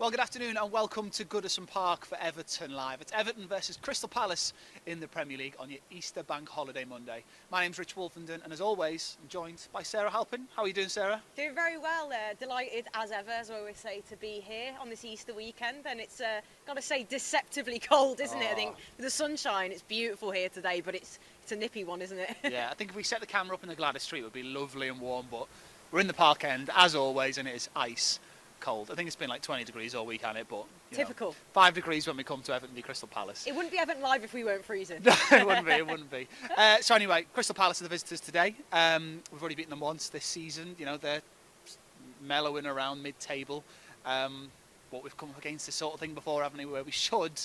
Well, good afternoon and welcome to Goodison Park for Everton Live. It's Everton versus Crystal Palace in the Premier League on your Easter Bank Holiday Monday. My name's Rich Wolfenden and as always, I'm joined by Sarah Halpin. How are you doing, Sarah? Doing very well. Delighted as ever, as I always say, to be here on this Easter weekend. And it's, got to say, deceptively cold, isn't it? I think with the sunshine, it's beautiful here today, but it's a nippy one, isn't it? Yeah, I think if we set the camera up in the Gladys Street, it would be lovely and warm, but we're in the park end, as always, and it is ice cold. I think it's been like 20 degrees all week, hasn't it? But typical. 5 degrees when we come to Everton v Crystal Palace. It wouldn't be Everton Live if we weren't freezing. No, it wouldn't be. So anyway, Crystal Palace are the visitors today. We've already beaten them once this season. You know, they're mellowing around mid-table. But we've come up against this sort of thing before, haven't we, where we should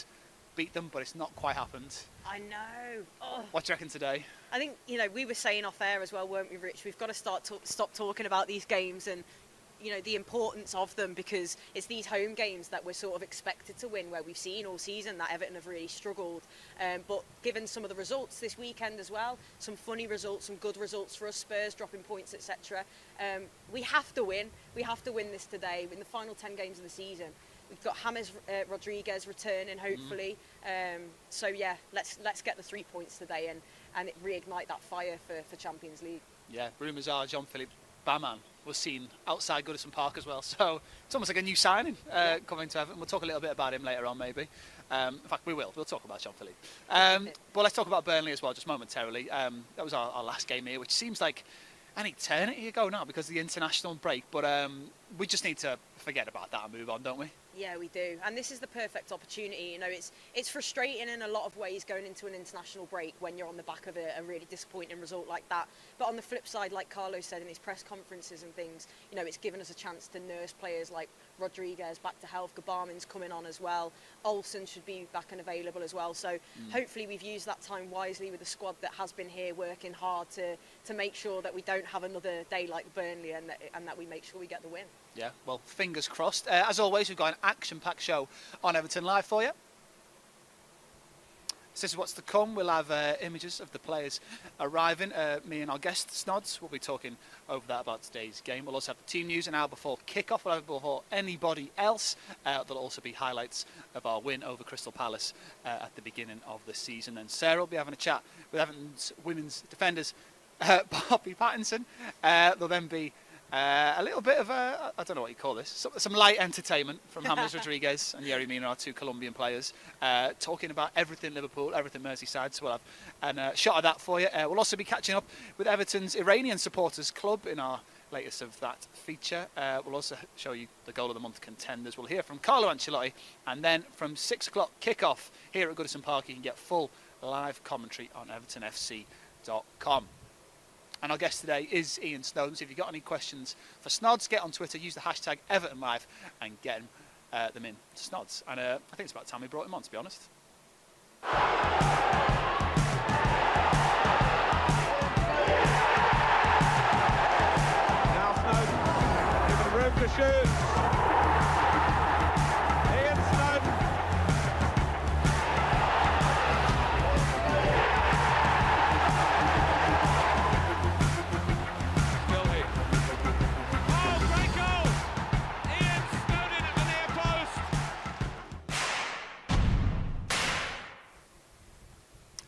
beat them, but it's not quite happened. I know. Oh. What do you reckon today? I think, we were saying off air as well, weren't we, Rich? We've got to stop talking about these games and the importance of them, because it's these home games that we're sort of expected to win, where we've seen all season that Everton have really struggled. But given some of the results this weekend as well, some funny results, some good results for us, Spurs dropping points, etc. We have to win. We have to win this today in the final 10 games of the season. We've got James Rodriguez returning, hopefully. So yeah, let's get the 3 points today and reignite that fire for Champions League. Yeah, rumours are Jean-Philippe Baman was seen outside Goodison Park as well, so it's almost like a new signing coming to Everton. We'll talk a little bit about him later on, maybe. In fact, we'll talk about Jean-Philippe. But let's talk about Burnley as well, just momentarily. That was our last game here, which seems like an eternity ago now because of the international break, but we just need to forget about that and move on, don't we? Yeah, we do. And this is the perfect opportunity. It's frustrating in a lot of ways going into an international break when you're on the back of a really disappointing result like that. But on the flip side, like Carlos said in his press conferences and things, it's given us a chance to nurse players like Rodriguez back to health. Gabarman's coming on as well. Olsen should be back and available as well. So hopefully we've used that time wisely with the squad that has been here working hard to make sure that we don't have another day like Burnley and that we make sure we get the win. Yeah, well, fingers crossed. As always, we've got an action-packed show on Everton Live for you. So this is what's to come. We'll have images of the players arriving. Me and our guest, Snods, will be talking over that about today's game. We'll also have the team news an hour before kick-off. We'll have it before anybody else. There'll also be highlights of our win over Crystal Palace at the beginning of the season. And Sarah will be having a chat with Everton's women's defenders, Bobby Pattinson. There'll then be a little bit of I don't know what you call this, some light entertainment from James Rodriguez and Yerry Mina, our two Colombian players, talking about everything Liverpool, everything Merseyside, so we'll have a shot of that for you. We'll also be catching up with Everton's Iranian supporters club in our latest of that feature. We'll also show you the goal of the month contenders. We'll hear from Carlo Ancelotti, and then from 6 o'clock kick-off here at Goodison Park, you can get full live commentary on evertonfc.com. And our guest today is Ian Snodin. So if you've got any questions for Snods, get on Twitter, use the hashtag EvertonLive and get them in to Snods. And I think it's about time we brought him on, to be honest. Now Snodin, given room to shoot. Ian Snodin.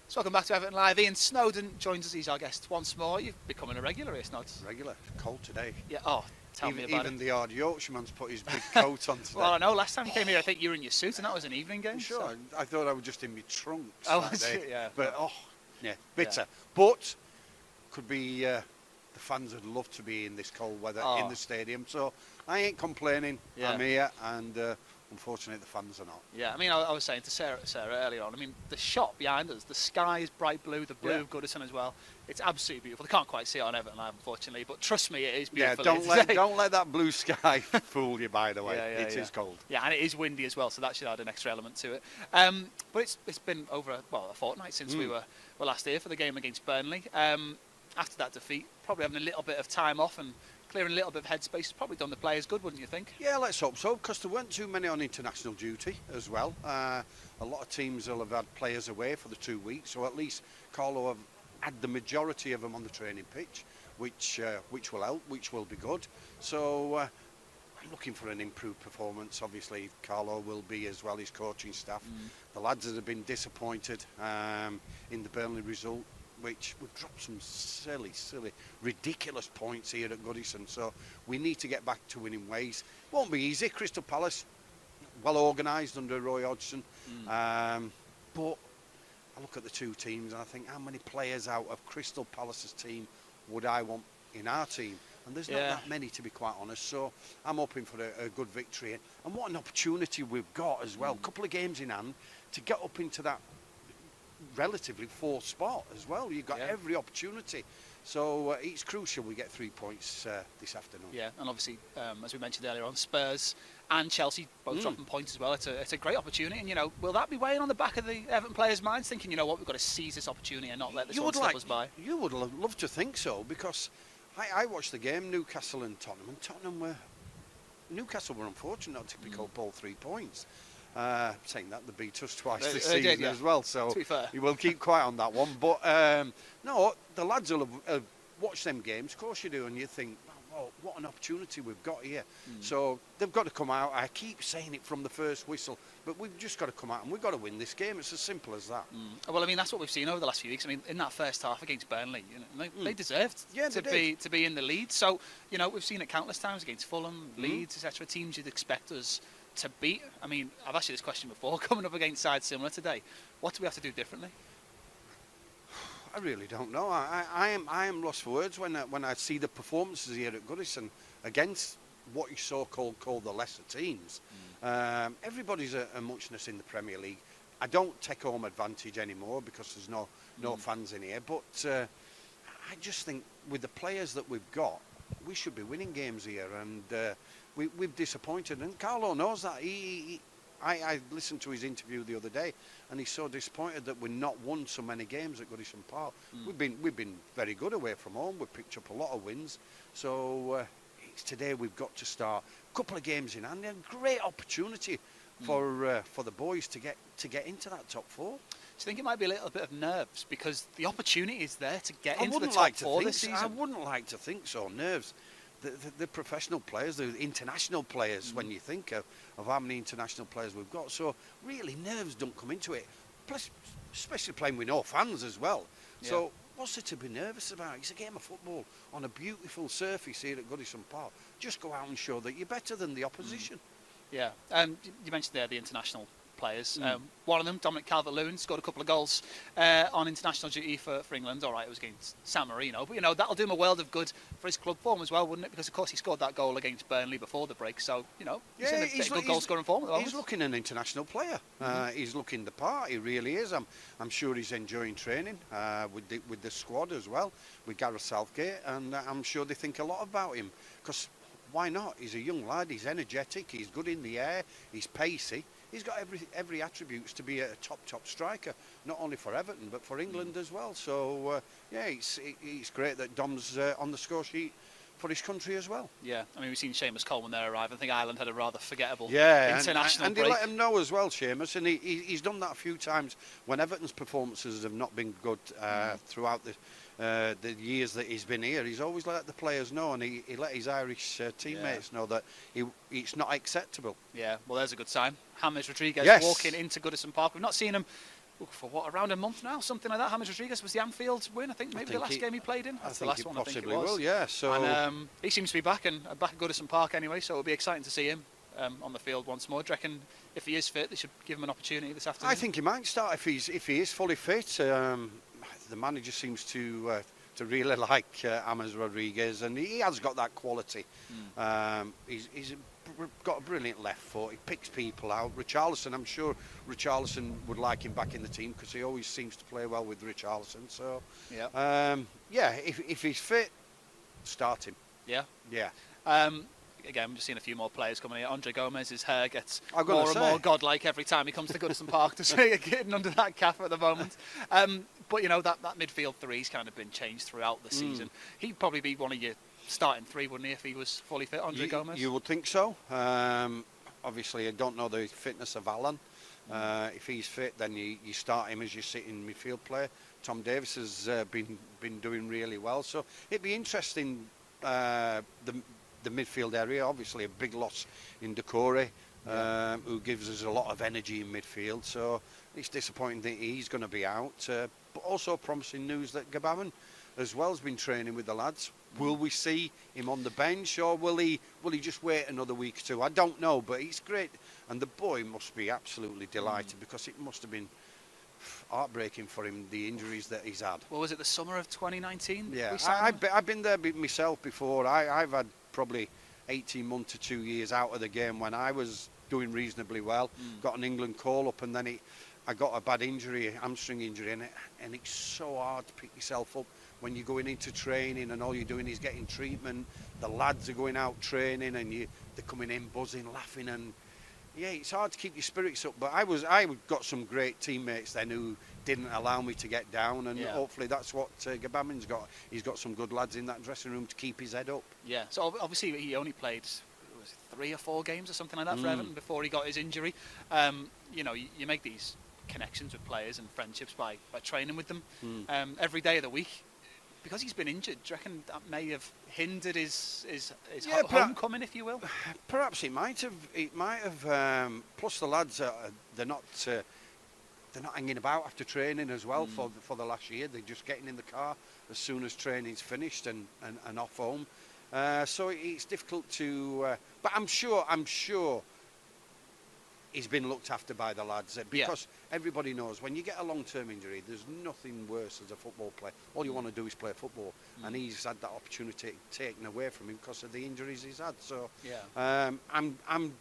So welcome back to Everton Live. Ian Snodin joins us. He's our guest once more. You've becoming a regular here, Snods. Regular. Cold today. Yeah. Oh, tell me about it. Even the odd Yorkshireman's put his big coat on today. Well, I know. Last time you came here, I think you were in your suit, and that was an evening game. Sure. So. I thought I was just in my trunks that day. Yeah. But bitter. Yeah. But could be the fans would love to be in this cold weather in the stadium. So I ain't complaining. Yeah. I'm here, and unfortunately the fans are not. Yeah, I mean, I was saying to Sarah earlier on, I mean, the shot behind us, the sky is bright blue, the blue of Goodison as well. It's absolutely beautiful. They can't quite see it on Everton Live, unfortunately, but trust me, it is beautiful. Yeah, don't let that blue sky fool you, by the way. It is cold. Yeah, and it is windy as well, so that should add an extra element to it. But it's been over a fortnight since we were last here for the game against Burnley. After that defeat, probably having a little bit of time off and clearing a little bit of headspace. It's probably done the players good, wouldn't you think? Yeah, let's hope so, because there weren't too many on international duty as well. A lot of teams will have had players away for the 2 weeks, so at least Carlo have had the majority of them on the training pitch, which will help, which will be good. So I'm looking for an improved performance. Obviously, Carlo will be, as well, his coaching staff. The lads that have been disappointed in the Burnley result, which we've dropped some silly, ridiculous points here at Goodison. So we need to get back to winning ways. Won't be easy. Crystal Palace, well organised under Roy Hodgson. But I look at the two teams and I think, how many players out of Crystal Palace's team would I want in our team? And there's not that many, to be quite honest. So I'm hoping for a good victory. And what an opportunity we've got as well. A couple of games in hand to get up into that relatively fourth spot as well. You've got every opportunity. So it's crucial we get 3 points this afternoon. Yeah, and obviously, as we mentioned earlier on, Spurs and Chelsea both dropping points as well. It's a great opportunity, and will that be weighing on the back of the Everton players' minds, thinking, you know what, we've got to seize this opportunity and not let this one slip us by? You would love to think so, because I watched the game, Newcastle and Tottenham, Newcastle were unfortunate not to pick up all 3 points. Saying that, they beat us twice this season as well, so to be fair, you will keep quiet on that one. But no, the lads will have watched them games, of course you do, and you think, oh, what an opportunity we've got here. So they've got to come out. I keep saying it from the first whistle, but we've just got to come out and we've got to win this game. It's as simple as that. Well, I mean, that's what we've seen over the last few weeks. I mean, in that first half against Burnley, they deserved to be in the lead. So, we've seen it countless times against Fulham, Leeds, etc. Teams you'd expect us to beat. I mean, I've asked you this question before, coming up against sides similar today. What do we have to do differently? I really don't know. I am lost for words when I see the performances here at Goodison against what you called the lesser teams. Everybody's a muchness in the Premier League. I don't take home advantage anymore because there's no fans in here. But I just think with the players that we've got, we should be winning games here, and we've disappointed. And Carlo knows that. I listened to his interview the other day, and he's so disappointed that we've not won so many games at Goodison Park. We've been very good away from home. We've picked up a lot of wins. So it's today we've got to start. A couple of games in hand, a great opportunity for the boys to get into that top 4. Do you think it might be a little bit of nerves because the opportunity is there to get into the top 4 this season? I wouldn't like to think so. Nerves. The professional players, the international players, when you think of how many international players we've got. So really, nerves don't come into it. Plus, especially playing with no fans as well. Yeah. So what's there to be nervous about? It's a game of football on a beautiful surface here at Goodison Park. Just go out and show that you're better than the opposition. Yeah, you mentioned there the international players. One of them, Dominic Calvert-Lewin, scored a couple of goals on international duty for England. All right, it was against San Marino, but that'll do him a world of good for his club form as well, wouldn't it? Because of course he scored that goal against Burnley before the break, so he's in a good goal scoring form at the moment. He's looking an international player. He's looking the part. He really is. I'm sure he's enjoying training with the squad as well, with Gareth Southgate, and I'm sure they think a lot about him because. Why not? He's a young lad, he's energetic, he's good in the air, he's pacey. He's got every attributes to be a top striker, not only for Everton, but for England as well. So, it's great that Dom's on the score sheet for his country as well. Yeah, I mean, we've seen Seamus Coleman there arrive. I think Ireland had a rather forgettable break. international And they let him know as well, Seamus, and he's done that a few times when Everton's performances have not been good throughout the years that he's been here. He's always let the players know, and he let his Irish teammates know that it's not acceptable. Yeah, well, there's a good sign. James Rodriguez walking into Goodison Park. We've not seen him for around a month now, something like that. James Rodriguez was the Anfield win, I think the last game he played in. That's the last one, I think it was. Will, yeah. So and he seems to be back at Goodison Park anyway, so it'll be exciting to see him on the field once more. Do you reckon if he is fit, they should give him an opportunity this afternoon? I think he might start if he is fully fit. The manager seems to really like James Rodriguez, and he has got that quality. He's got a brilliant left foot. He picks people out. Richarlison, I'm sure Richarlison would like him back in the team because he always seems to play well with Richarlison. So, if he's fit, start him. Yeah. Yeah. Again, we're just seeing a few more players coming here. Andre Gomez, his hair gets more and more godlike every time he comes to Goodison Park to see getting under that cap at the moment. But that midfield three's kind of been changed throughout the season. He'd probably be one of your starting 3, wouldn't he, if he was fully fit, Andre Gomez? You would think so. Obviously, I don't know the fitness of Alan. If he's fit, then you start him as your sitting midfield player. Tom Davis has been doing really well, so it'd be interesting. the midfield area. Obviously, a big loss in Decore, who gives us a lot of energy in midfield. So it's disappointing that he's going to be out. But also promising news that Gabaman as well has been training with the lads. Will we see him on the bench, or will he just wait another week or two? I don't know, but he's great, and the boy must be absolutely delighted because it must have been heartbreaking for him, the injuries that he's had. Well, was it the summer of 2019? Yeah, I've been there myself before. I've had probably 18 months to 2 years out of the game when I was doing reasonably well. Got an England call-up, and then I got a bad injury, a hamstring injury, and it's so hard to pick yourself up when you're going into training and all you're doing is getting treatment. The lads are going out training and they're coming in buzzing, laughing, and yeah, it's hard to keep your spirits up. But I got some great teammates then who didn't allow me to get down, and hopefully that's what Gabamin's got. He's got some good lads in that dressing room to keep his head up. Yeah, so obviously he only played 3 or 4 games or something like that for Everton before he got his injury. You know, you make these connections with players and friendships by training with them every day of the week. Because he's been injured, do you reckon that may have hindered his homecoming, if you will? Perhaps it might have. It might have. Plus, the lads they're not hanging about after training as well for the last year. They're just getting in the car as soon as training's finished and off home. So it's difficult to. But I'm sure he's been looked after by the lads because everybody knows when you get a long-term injury, there's nothing worse as a football player. All you want to do is play football, and he's had that opportunity taken away from him because of the injuries he's had. So I'm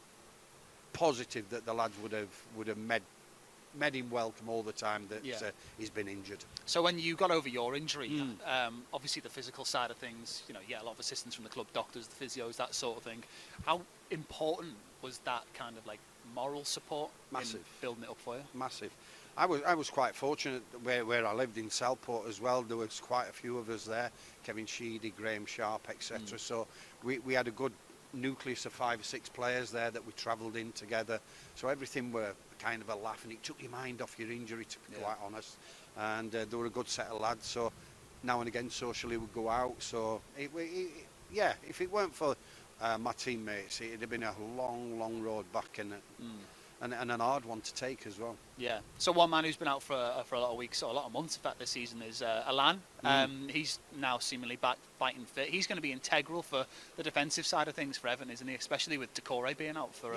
positive that the lads would have made him welcome all the time that he's been injured. So when you got over your injury, obviously the physical side of things, you know, you get a lot of assistance from the club doctors, the physios, that sort of thing. How important was that kind of like moral support in building it up for you? Massive. I was quite fortunate where I lived in Southport as well. There was quite a few of us there, Kevin Sheedy, Graham Sharp, etc. So we had a good nucleus of 5 or 6 players there that we travelled in together. So everything were kind of a laugh, and it took your mind off your injury, to be quite honest. And they were a good set of lads. So now and again socially we'd go out. So if it weren't for my teammates, it'd have been a long road back, and an hard one to take as well. Yeah. So one man who's been out for a lot of weeks, or a lot of months in fact this season, is Alan. He's now seemingly back fighting fit. He's going to be integral for the defensive side of things for Everton, isn't he? Especially with Decore being out for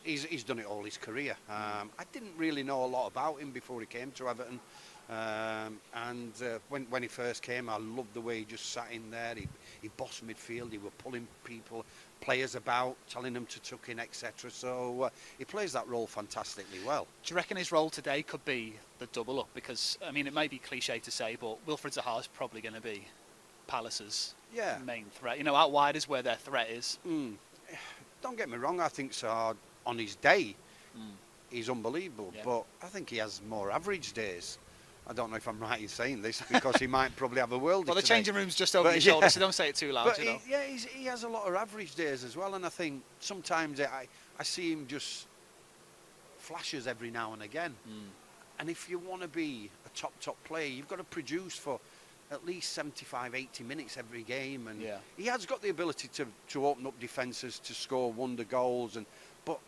he's done it all his career. I didn't really know a lot about him before he came to Everton. When he first came, I loved the way he just sat in there. He bossed midfield. He was pulling players about, telling them to tuck in, etc. So he plays that role fantastically well. Do you reckon his role today could be the double up? Because I mean, it may be cliche to say, but Wilfred Zaha is probably going to be Palace's main threat. You know, out wide is where their threat is. Don't get me wrong. I think Zaha on his day, he's unbelievable. But I think he has more average days. I don't know if I'm right in saying this because he might probably have a worldie. Well, the changing room's just over your shoulder, so don't say it too loud. But he has a lot of average days as well, and I think sometimes I see him just flashes every now and again. And if you want to be a top player, you've got to produce for at least 75, 80 minutes every game, and he has got the ability to open up defences, to score wonder goals, but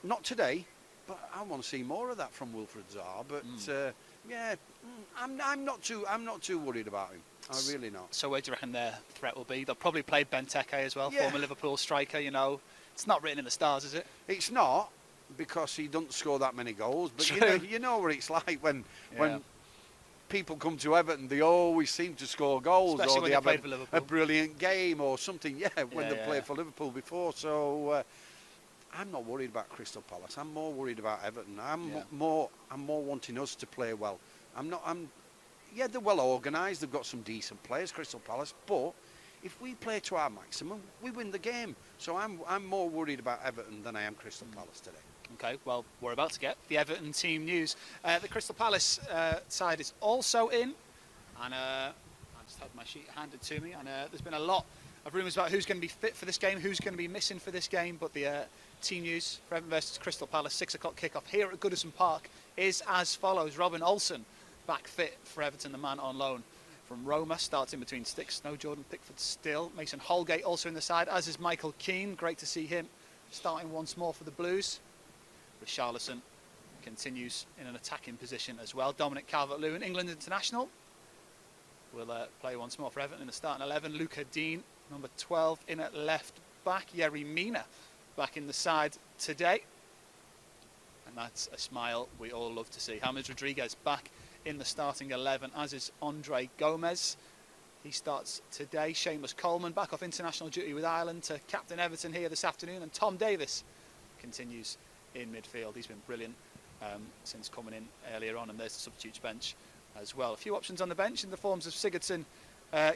not today. But I want to see more of that from Wilfred Zaha. But I'm not too worried about him. I really not. So where do you reckon their threat will be? They'll probably play Benteke as well, former Liverpool striker. You know, it's not written in the stars, is it? It's not, because he doesn't score that many goals. But you know what it's like when people come to Everton, they always seem to score goals, especially or when they have a brilliant game or something. When they played for Liverpool before. So I'm not worried about Crystal Palace. I'm more worried about Everton. I'm more wanting us to play well. They're well organised. They've got some decent players, Crystal Palace. But if we play to our maximum, we win the game. So I'm more worried about Everton than I am Crystal Palace today. Okay, well, we're about to get the Everton team news. The Crystal Palace side is also in, and I just had my sheet handed to me, and there's been a lot of rumours about who's going to be fit for this game, who's going to be missing for this game, but the team news for Everton versus Crystal Palace, 6 o'clock kickoff here at Goodison Park, is as follows. Robin Olsen back fit for Everton, the man on loan from Roma, starts in between sticks. No Jordan Pickford still. Mason Holgate also in the side, as is Michael Keane. Great to see him starting once more for the Blues. Richarlison continues in an attacking position as well. Dominic Calvert-Lewin, England international, will play once more for Everton in the starting 11. Luca Dean, number 12, in at left back. Yerry Mina back in the side today. And that's a smile we all love to see. James Rodriguez back in the starting 11, as is Andre Gomez. He starts today. Seamus Coleman back off international duty with Ireland to captain Everton here this afternoon. And Tom Davis continues in midfield. He's been brilliant since coming in earlier on. And there's the substitutes bench as well. A few options on the bench in the forms of Sigurdsson,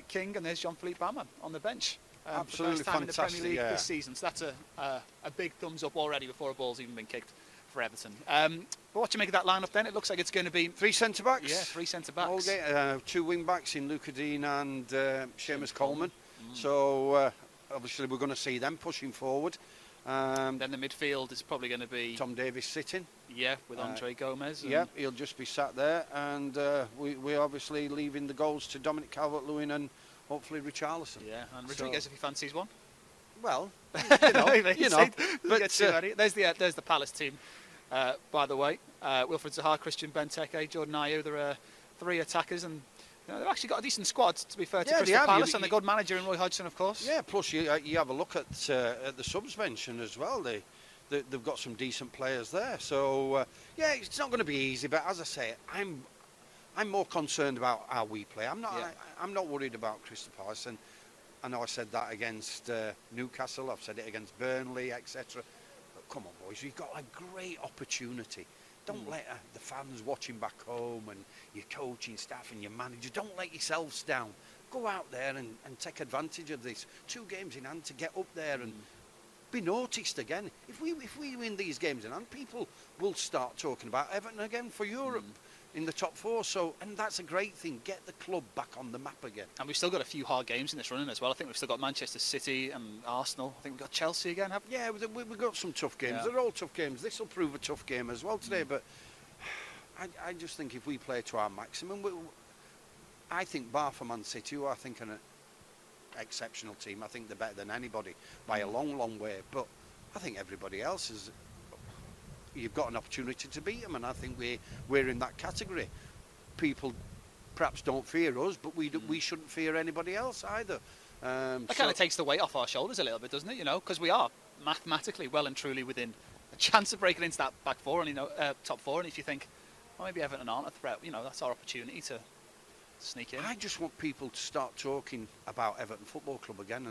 King, and there's Jean-Philippe Bama on the bench. Absolutely for the first time in the fantastic, Premier League yeah. this season. So that's a big thumbs up already before a ball's even been kicked for Everton. But what do you make of that lineup then? It looks like it's going to be 3 centre-backs. Yeah, 3 centre-backs. Holgate, 2 wing-backs in Luca Dean and Seamus Coleman. So obviously we're going to see them pushing forward. Then the midfield is probably going to be Tom Davis sitting. Yeah, with Andre Gomez. Yeah, he'll just be sat there, and we're obviously leaving the goals to Dominic Calvert-Lewin and hopefully Richarlison. Yeah, and Rodriguez if he fancies one. Well, you know. But there's the Palace team, by the way. Wilfred Zaha, Christian Benteke, Jordan Ayew. There are 3 attackers, and they've actually got a decent squad, to be fair to Crystal Palace, and a good manager in Roy Hodgson, of course. Yeah, plus you have a look at the subs bench as well. They've got some decent players there. So yeah, it's not going to be easy. But as I say, I'm more concerned about how we play. I'm not worried about Crystal Palace, and I know I said that against Newcastle. I've said it against Burnley, etc. But come on, boys, you've got a great opportunity. Don't let the fans watching back home and your coaching staff and your manager, don't let yourselves down. Go out there and take advantage of this. 2 games in hand to get up there and be noticed again. If we win these games in hand, people will start talking about Everton again for Europe in the top 4. So, and that's a great thing. Get the club back on the map again. And we've still got a few hard games in this running as well. I think we've still got Manchester City and Arsenal. I think we've got Chelsea again. Yeah, we've got some tough games. Yeah. They're all tough games. This will prove a tough game as well today. But I just think if we play to our maximum, I think bar for Man City, who I think are an exceptional team. I think they're better than anybody by a long, long way. But I think everybody else is. You've got an opportunity to beat them, and I think we're in that category. People perhaps don't fear us, but we shouldn't fear anybody else either. That kind of takes the weight off our shoulders a little bit, doesn't it? You know, because we are mathematically well and truly within a chance of breaking into that back 4 and top 4. And if you think, well, maybe Everton aren't a threat, that's our opportunity to sneak in. I just want people to start talking about Everton Football Club again,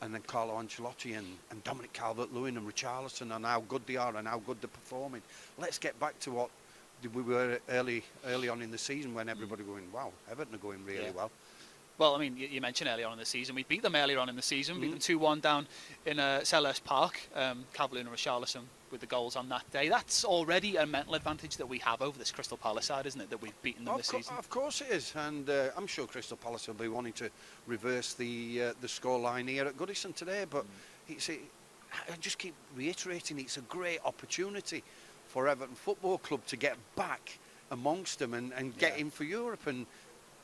and then Carlo Ancelotti and Dominic Calvert-Lewin and Richarlison, and how good they are and how good they're performing. Let's get back to what we were early on in the season, when everybody going, wow, Everton are going really well. Well, I mean, you mentioned earlier on in the season, we beat them earlier on in the season, beat them 2-1 down in Selhurst Park. Calvert-Lewin and Richarlison with the goals on that day. That's already a mental advantage that we have over this Crystal Palace side, isn't it, that we've beaten them this season? Of course it is, and I'm sure Crystal Palace will be wanting to reverse the scoreline here at Goodison today, but I just keep reiterating, it's a great opportunity for Everton Football Club to get back amongst them and get in for Europe. And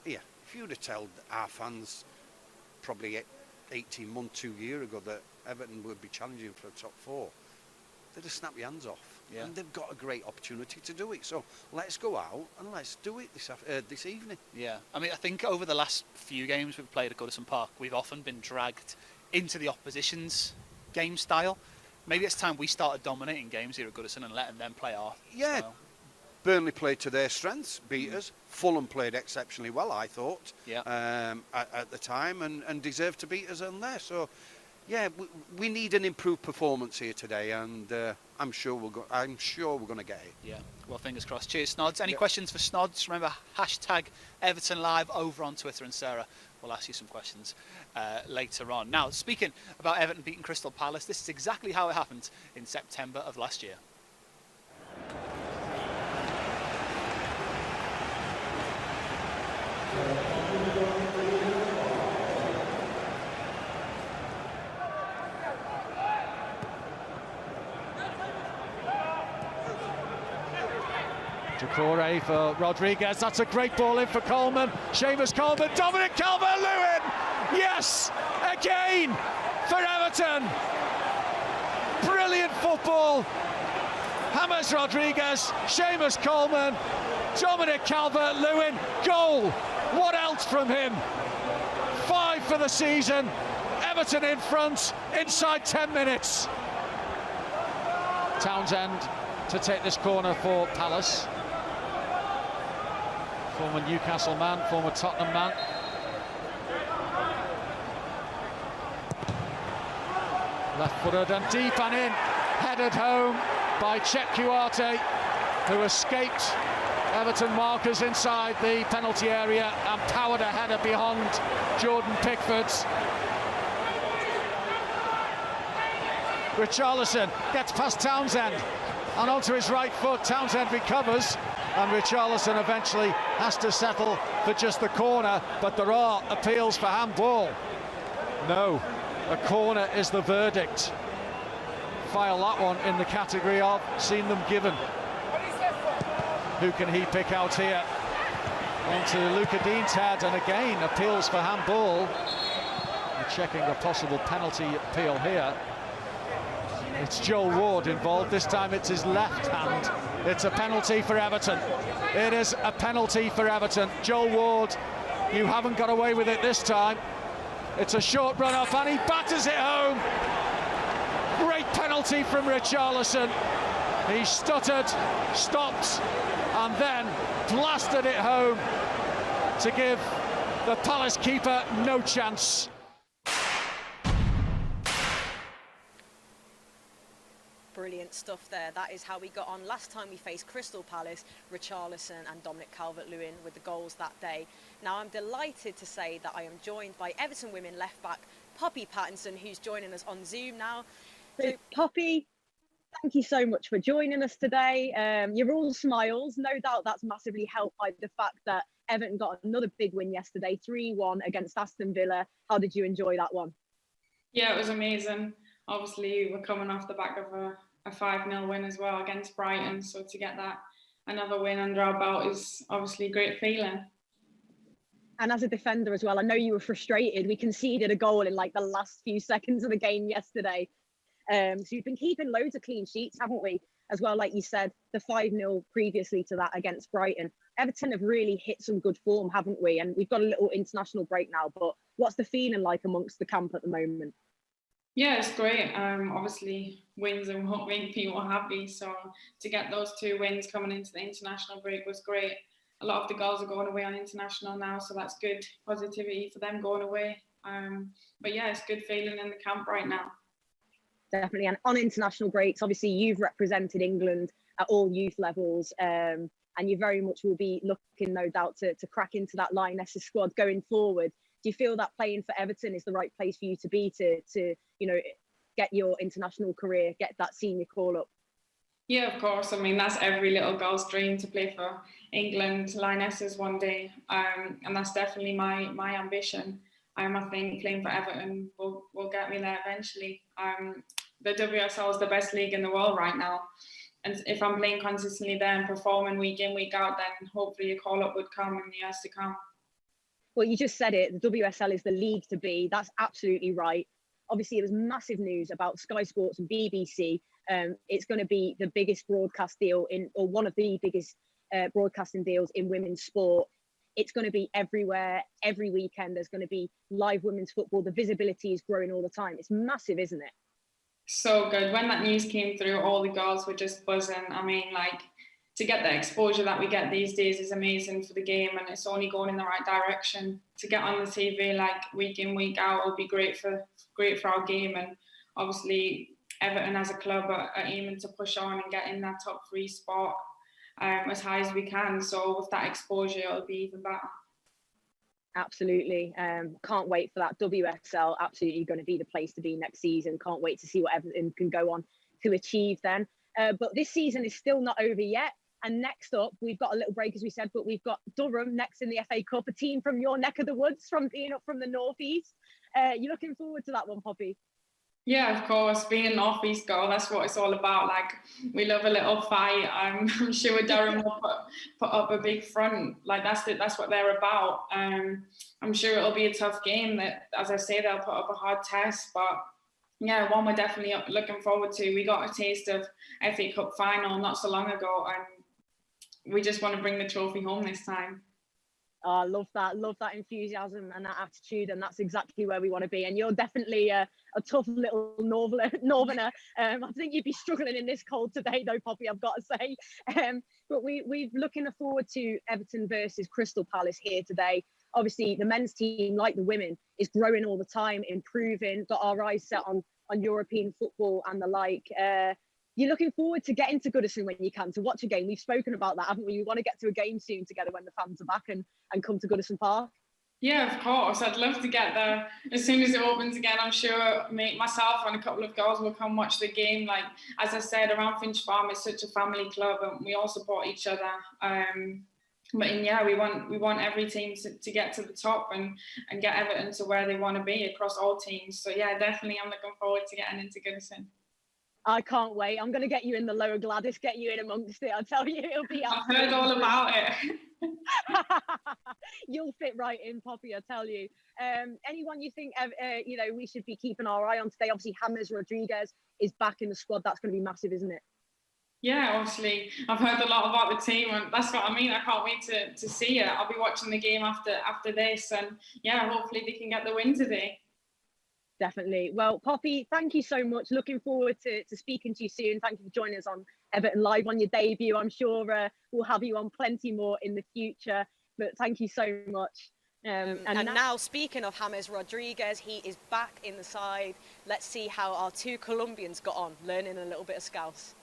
yeah, if you'd have told our fans probably 18 months, 2 years ago that Everton would be challenging for a top 4, they'd have snapped your hands off. Yeah. And they've got a great opportunity to do it. So let's go out and let's do it this evening. Yeah, I mean, I think over the last few games we've played at Goodison Park, we've often been dragged into the opposition's game style. Maybe it's time we started dominating games here at Goodison and letting them play our style. Burnley played to their strengths, beat us. Fulham played exceptionally well, I thought, at the time, and deserved to beat us on there. So, yeah, we need an improved performance here today, and I'm sure we're going to get it. Yeah, well, fingers crossed. Cheers, Snods. Any questions for Snods? Remember, hashtag Everton Live over on Twitter, and Sarah will ask you some questions later on. Now, speaking about Everton beating Crystal Palace, this is exactly how it happened in September of last year. Decore for Rodriguez. That's a great ball in for Coleman. Seamus Coleman. Dominic Calvert-Lewin. Yes, again for Everton. Brilliant football. James Rodriguez, Seamus Coleman, Dominic Calvert-Lewin. Goal. What else from him? 5 for the season. Everton in front inside 10 minutes. Townsend to take this corner for Palace. Former Newcastle man, former Tottenham man. Left-footed and deep and in. Headed home by Chet Kuarte, who escaped Everton markers inside the penalty area and powered a header behind Jordan Pickford's. Richarlison gets past Townsend and onto his right foot. Townsend recovers and Richarlison eventually has to settle for just the corner, but there are appeals for handball. No, a corner is the verdict. File that one in the category of seen them given. Who can he pick out here? Onto Luca Dean's head, and again appeals for handball. We're checking a possible penalty appeal here. It's Joel Ward involved. This time it's his left hand. It's a penalty for Everton. It is a penalty for Everton. Joel Ward, you haven't got away with it this time. It's a short run up and he batters it home. Great penalty from Richarlison. He stuttered, stopped, and then blasted it home to give the Palace keeper no chance. Brilliant stuff there. That is how we got on last time we faced Crystal Palace. Richarlison and Dominic Calvert-Lewin with the goals that day. Now I'm delighted to say that I am joined by Everton women left back Poppy Pattinson, who's joining us on Zoom now. So Poppy, thank you so much for joining us today. You're all smiles. No doubt that's massively helped by the fact that Everton got another big win yesterday, 3-1 against Aston Villa. How did you enjoy that one? Yeah, it was amazing. Obviously, we're coming off the back of a 5-0 win as well against Brighton. So to get that another win under our belt is obviously a great feeling. And as a defender as well, I know you were frustrated. We conceded a goal in like the last few seconds of the game yesterday. So you've been keeping loads of clean sheets, haven't we? As well, like you said, the 5-0 previously to that against Brighton. Everton have really hit some good form, haven't we? And we've got a little international break now, but what's the feeling like amongst the camp at the moment? Yeah, it's great. Obviously, wins and won't make people happy. So to get those 2 wins coming into the international break was great. A lot of the girls are going away on international now, so that's good positivity for them going away. But yeah, it's good feeling in the camp right now. Definitely. And on international breaks, obviously you've represented England at all youth levels, and you very much will be looking, no doubt, to crack into that Lionesses squad going forward. Do you feel that playing for Everton is the right place for you to be to you know, get your international career, get that senior call up? Yeah, of course. I mean, that's every little girl's dream, to play for England Lionesses one day, and that's definitely my ambition. I think playing for Everton will get me there eventually. The WSL is the best league in the world right now, and if I'm playing consistently there and performing week in, week out, then hopefully a call up would come in the years to come. Well, you just said it, the WSL is the league to be. That's absolutely right. Obviously, it was massive news about Sky Sports and BBC. It's going to be the biggest broadcast deal or one of the biggest broadcasting deals in women's sport. It's going to be everywhere, every weekend. There's going to be live women's football. The visibility is growing all the time. It's massive, isn't it? So good. When that news came through, all the girls were just buzzing. I mean, like, to get the exposure that we get these days is amazing for the game, and it's only going in the right direction. To get on the TV like week in, week out will be great for our game. And obviously Everton as a club are aiming to push on and get in that top 3 spot as high as we can. So with that exposure, it'll be even better. Absolutely. Can't wait for that. WSL absolutely going to be the place to be next season. Can't wait to see what Everton can go on to achieve then. But this season is still not over yet. And next up, we've got a little break, as we said, but we've got Durham next in the FA Cup, a team from your neck of the woods, from being up from the northeast. You looking forward to that one, Poppy? Yeah, of course. Being an North-East girl, that's what it's all about. Like, we love a little fight. I'm sure Durham will put up a big front. Like, that's what they're about. I'm sure it'll be a tough game. That, as I say, they'll put up a hard test. But yeah, one we're definitely looking forward to. We got a taste of FA Cup final not so long ago, and we just want to bring the trophy home this time. Oh, I love that enthusiasm and that attitude, and that's exactly where we want to be. And you're definitely a tough little northerner. I think you'd be struggling in this cold today, though, Poppy, I've got to say. But we're looking forward to Everton versus Crystal Palace here today. Obviously, the men's team, like the women, is growing all the time, improving, got our eyes set on European football and the like. You're looking forward to getting to Goodison when you can, to watch a game. We've spoken about that, haven't we? We want to get to a game soon together when the fans are back and come to Goodison Park. Yeah, of course. I'd love to get there as soon as it opens again. I'm sure myself and a couple of girls will come watch the game. Like, as I said, around Finch Farm is such a family club and we all support each other. But yeah, we want every team to get to the top and get Everton to where they want to be across all teams. So yeah, definitely I'm looking forward to getting into Goodison. I can't wait. I'm going to get you in the lower Gladys, get you in amongst it. I tell you, it'll be I've heard all about it. You'll fit right in, Poppy, I tell you. Anyone you think we should be keeping our eye on today? Obviously, James Rodriguez is back in the squad. That's going to be massive, isn't it? Yeah, obviously. I've heard a lot about the team, and that's what I mean. I can't wait to see it. I'll be watching the game after this, and yeah, hopefully they can get the win today. Definitely. Well, Poppy, thank you so much. Looking forward to speaking to you soon. Thank you for joining us on Everton Live on your debut. I'm sure we'll have you on plenty more in the future. But thank you so much. And now, speaking of James Rodriguez, he is back in the side. Let's see how our two Colombians got on, learning a little bit of Scouse.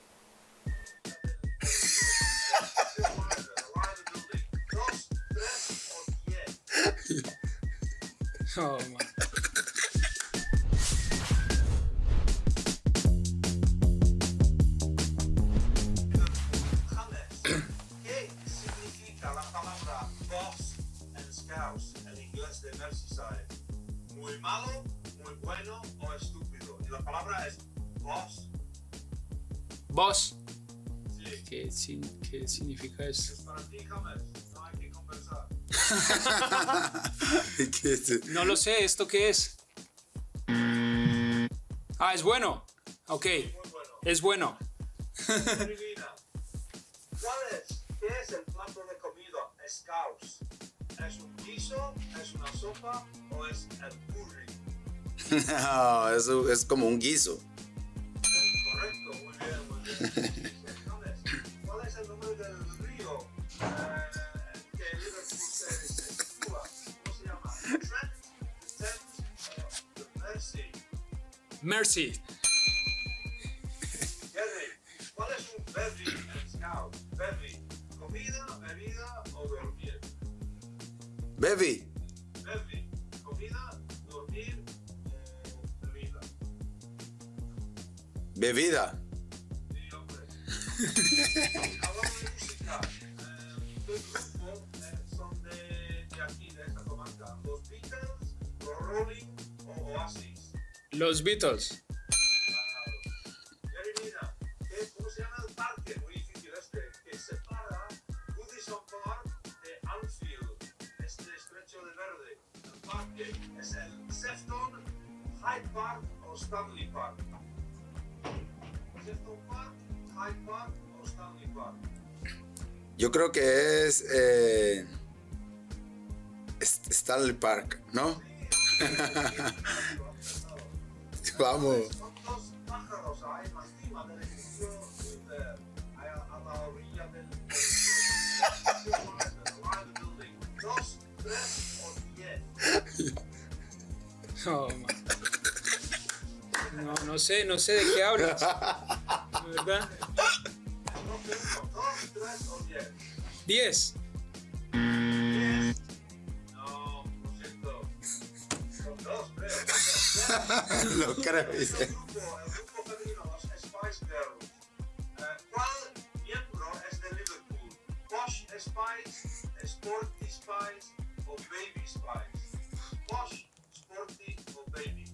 Oh, man. ¿Qué significa la palabra boss en Scouse, en inglés de Merseyside? ¿Muy malo, muy bueno o estúpido? Y la palabra es boss. Boss. Sí. ¿Qué significa eso? Es para ti, James. No hay que conversar. No lo sé, ¿esto qué es? Ah, es bueno. Ok, Muy bueno. es bueno. Adivina. ¿Qué es el plato de comida Scouse? ¿Es un guiso, es una sopa o es el curry? No, eso es como un guiso. Correcto, muy bien, muy bien. ¿Cuál es el nombre del río que Liverpool se sitúa? ¿Cómo se llama? Mercy. Mercy. Gary, ¿cuál es un bevy en Scout? Bevy, comida, bebida o dormir. Bevy. Bevy, comida, dormir o bebida. Bebida. Sí, hombre. Hablamos de música. ¿Qué grupo son de aquí, de esta comarca? ¿Los Beatles, los Rolling o Oasis? Los Beatles. Gary, mira, ¿cómo se llama el parque? Muy difícil que separa Goodison Park de Anfield, este estrecho de verde. El parque es el Sefton, Hyde Park o Stanley Park. Sefton Park, Hyde Park o Stanley Park. Yo creo que es Stanley Park, ¿no? Vamos. Son dos pájaros ahí en la cima del edificio a la orilla del building. 2, 3 o 10. Oh, man. No sé de qué hablas. ¿Verdad? 2, 3 o 10. 10. 10. No, lo siento. Son 2, creo. Lo creo, dice. El grupo femenino, los Spice Girls. ¿Cuál miembro es de Liverpool? ¿Posh Spice, Sporty Spice o Baby Spice? Posh, Sporty o Baby.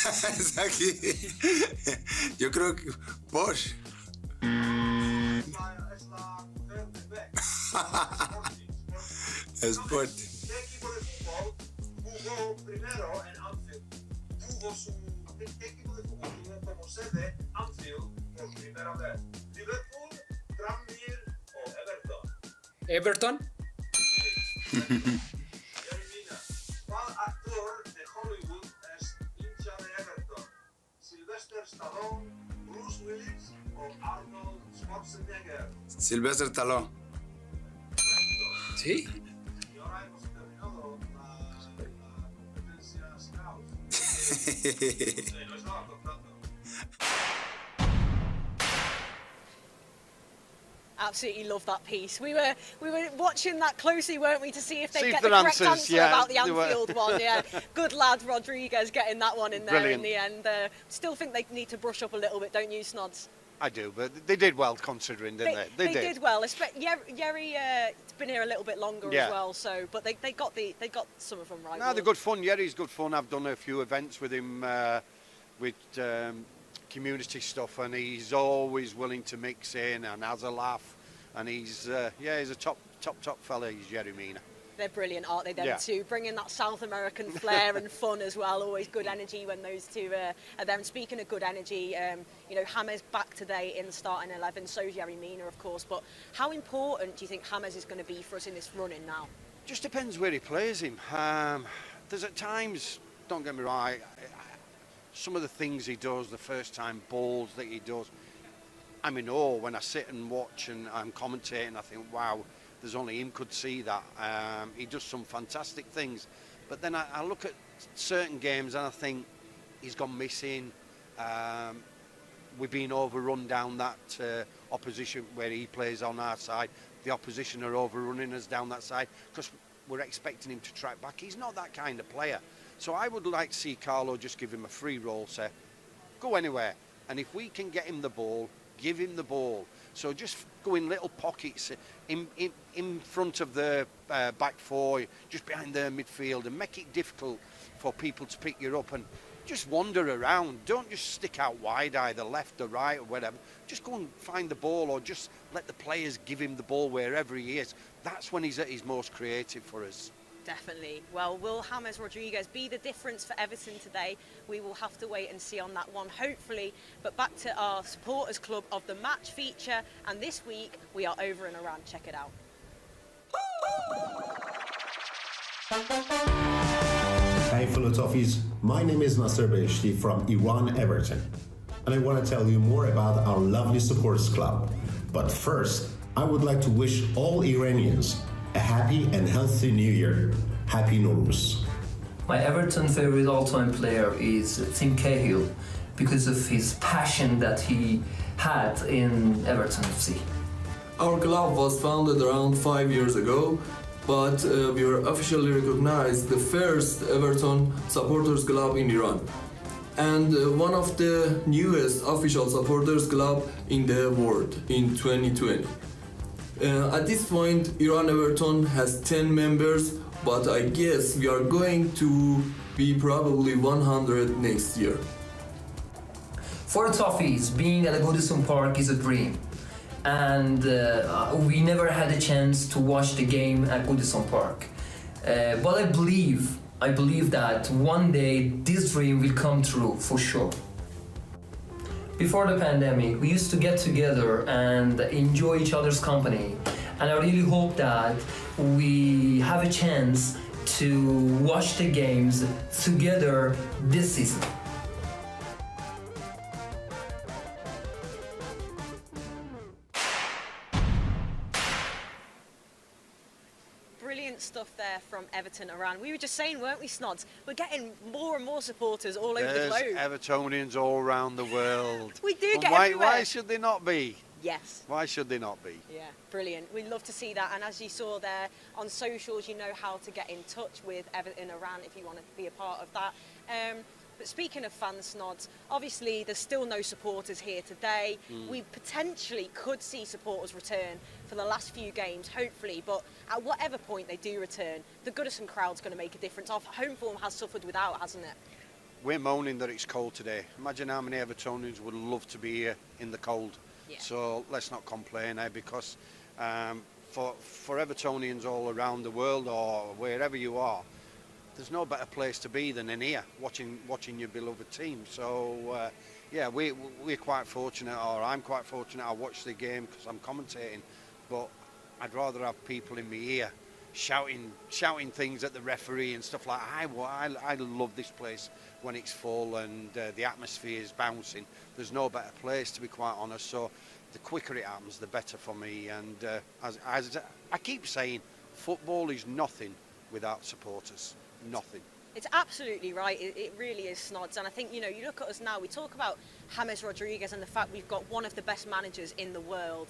Es aquí. Yo creo que Bosch. Sporting. ¿Qué equipo de fútbol jugó primero en Anfield? ¿Qué equipo de fútbol tuvo como sede Anfield por primera vez? ¿Liverpool, Tranmere o Everton? Everton. Elimina. ¿Cuál actor de Hollywood es hincha de Everton? ¿Sylvester Stallone, Bruce Willis o Arnold Schwarzenegger? Sylvester Stallone. Sí. Y ahora hemos terminado la competencia Snods. No estaba contando. Absolutely love that piece. We were watching that closely, weren't we, to see if they get the the correct answers, answer yeah, about the they were. Anfield one. Yeah, good lad Rodriguez getting that one in there Brilliant. in the end. Still think they need to brush up a little bit, don't you, Snods? I do, but they did well considering, didn't they? They did well. Yerry's been here a little bit longer Yeah. as well, so but they got some of them right. No, they're good fun. Yerry's good fun. I've done a few events with him with community stuff, and he's always willing to mix in and has a laugh. And he's he's a top fella. He's Yerry Mina. They're brilliant, aren't they? Them Yeah. two, bringing that South American flair and fun as well. Always good energy when those two are there. And speaking of good energy, James back today in the starting 11. So's Yerry Mina, of course. But how important do you think James is going to be for us in this run-in now? Just depends where he plays him. There's at times, don't get me wrong, some of the things he does, the first time balls that he does, I'm in awe when I sit and watch and I'm commentating. I think, wow, there's only him could see that. He does some fantastic things. But then I look at certain games and I think he's gone missing. We've been overrun down that opposition where he plays on our side. The opposition are overrunning us down that side because we're expecting him to track back. He's not that kind of player. So I would like to see Carlo just give him a free roll, say, go anywhere. And if we can get him the ball, give him the ball. So just go in little pockets in front of the back four, just behind their midfield, and make it difficult for people to pick you up and just wander around. Don't just stick out wide, either left or right or whatever. Just go and find the ball, or just let the players give him the ball wherever he is. That's when he's at his most creative for us. Definitely. Well, will James Rodriguez be the difference for Everton today? We will have to wait and see on that one, hopefully. But back to our supporters club of the match feature, and this week we are over in Iran. Check it out. Hey fellow Toffees, my name is Nasser Beheshti from Iran Everton, and I want to tell you more about our lovely supporters club. But first, I would like to wish all Iranians a happy and healthy new year. Happy Nowruz. My Everton favorite all-time player is Tim Cahill because of his passion that he had in Everton FC. Our club was founded around 5 years ago, but we were officially recognized the first Everton supporters club in Iran and one of the newest official supporters club in the world in 2020. At this point, Iran Everton has 10 members, but I guess we are going to be probably 100 next year. For Toffees, being at the Goodison Park is a dream. And we never had a chance to watch the game at Goodison Park. But I believe that one day this dream will come true for sure. Before the pandemic, we used to get together and enjoy each other's company. And I really hope that we have a chance to watch the games together this season. Brilliant stuff there from Everton Iran. We were just saying, weren't we, Snods? We're getting more and more supporters all over the globe. Evertonians all around the world. We do And get why, everywhere. why should they not be? Yes. Why should they not be? Yeah, brilliant. We'd love to see that. And as you saw there on socials, you know how to get in touch with Everton Iran if you want to be a part of that. But speaking of fans, Snods, obviously there's still no supporters here today. We potentially could see supporters return for the last few games, hopefully, but at whatever point they do return, the Goodison crowd's going to make a difference. Our home form has suffered without, hasn't it? We're moaning that it's cold today. Imagine how many Evertonians would love to be here in the cold. Yeah. So let's not complain, because for Evertonians all around the world or wherever you are, there's no better place to be than in here, watching your beloved team. So yeah, we're quite fortunate, or I'm quite fortunate. I watch the game because I'm commentating, but I'd rather have people in my ear shouting things at the referee and stuff like that. I love this place when it's full and the atmosphere is bouncing. There's no better place, to be quite honest. So the quicker it happens, the better for me. And as I keep saying, football is nothing without supporters. Nothing. It's absolutely right. It really is, Snods. And I think, you look at us now, we talk about James Rodriguez and the fact we've got one of the best managers in the world.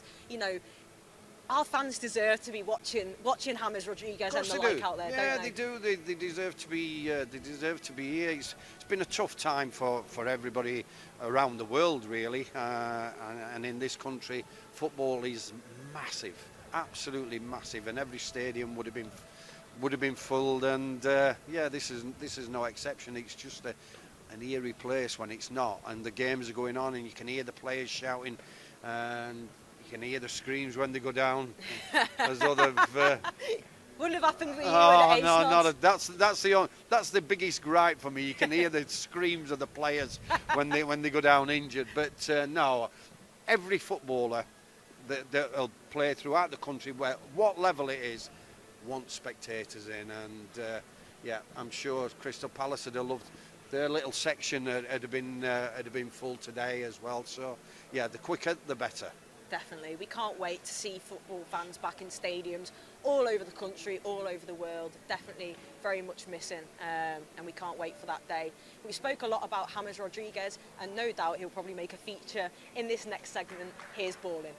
Our fans deserve to be watching James Rodriguez and the like out there, yeah, don't they do. They deserve to be. They deserve to be here. It's been a tough time for everybody around the world, really, and in this country, football is massive, absolutely massive, and every stadium would have been full. And yeah, this is no exception. It's just an eerie place when it's not, and the games are going on, and you can hear the players shouting, and you can hear the screams when they go down. As though they've wouldn't have happened with you. Oh no, that's the biggest gripe for me. You can hear the screams of the players when they go down injured. But no, every footballer that'll play throughout the country, what level it is, wants spectators in. And yeah, I'm sure Crystal Palace would have loved their little section. Had have been full today as well. So yeah, the quicker the better. Definitely. We can't wait to see football fans back in stadiums all over the country, all over the world. Definitely very much missing, and we can't wait for that day. We spoke a lot about James Rodriguez, and no doubt he'll probably make a feature in this next segment. Here's Balling.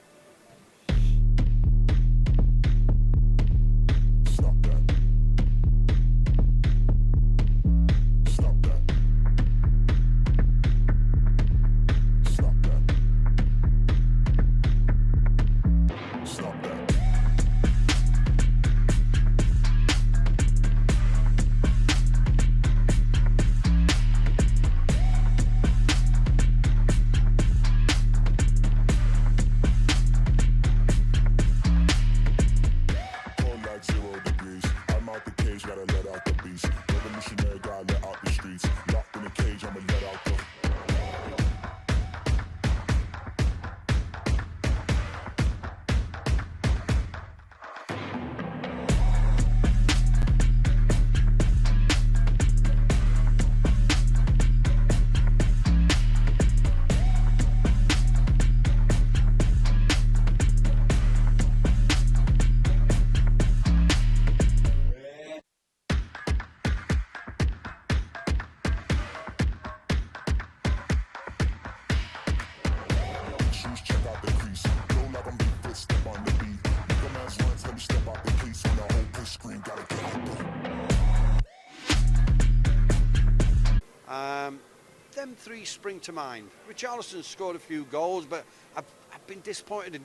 Them three spring to mind. Richarlison scored a few goals, but I've been disappointed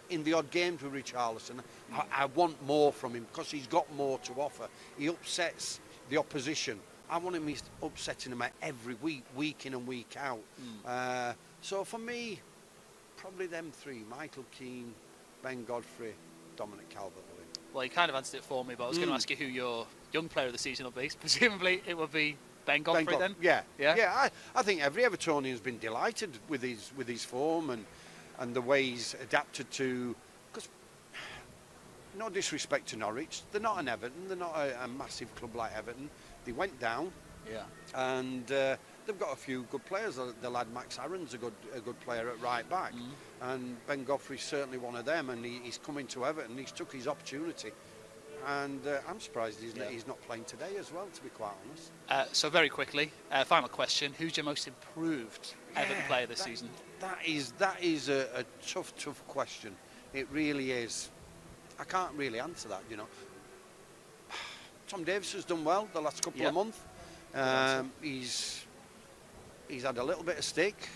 in the odd games with Richarlison. I want more from him because he's got more to offer. He upsets the opposition. I want him upsetting them every week in and week out. So for me, probably them three: Michael Keane, Ben Godfrey, Dominic Calvert-Lewin. Well, you kind of answered it for me, but I was going to ask you who your young player of the season will be. Presumably, it will be Ben Godfrey then? Yeah. I think every Evertonian's been delighted with his form and the way he's adapted to. Because no disrespect to Norwich, they're not an Everton. They're not a massive club like Everton. They went down. Yeah. And they've got a few good players. The lad Max Aaron's a good player at right back, and Ben Godfrey's certainly one of them. And he's coming to Everton. He's took his opportunity. And I'm surprised he's not playing today as well, to be quite honest. So very quickly, final question: who's your most improved Everton player this season? That is a tough question. It really is. I can't really answer that. Tom Davis has done well the last couple of months. he's had a little bit of stick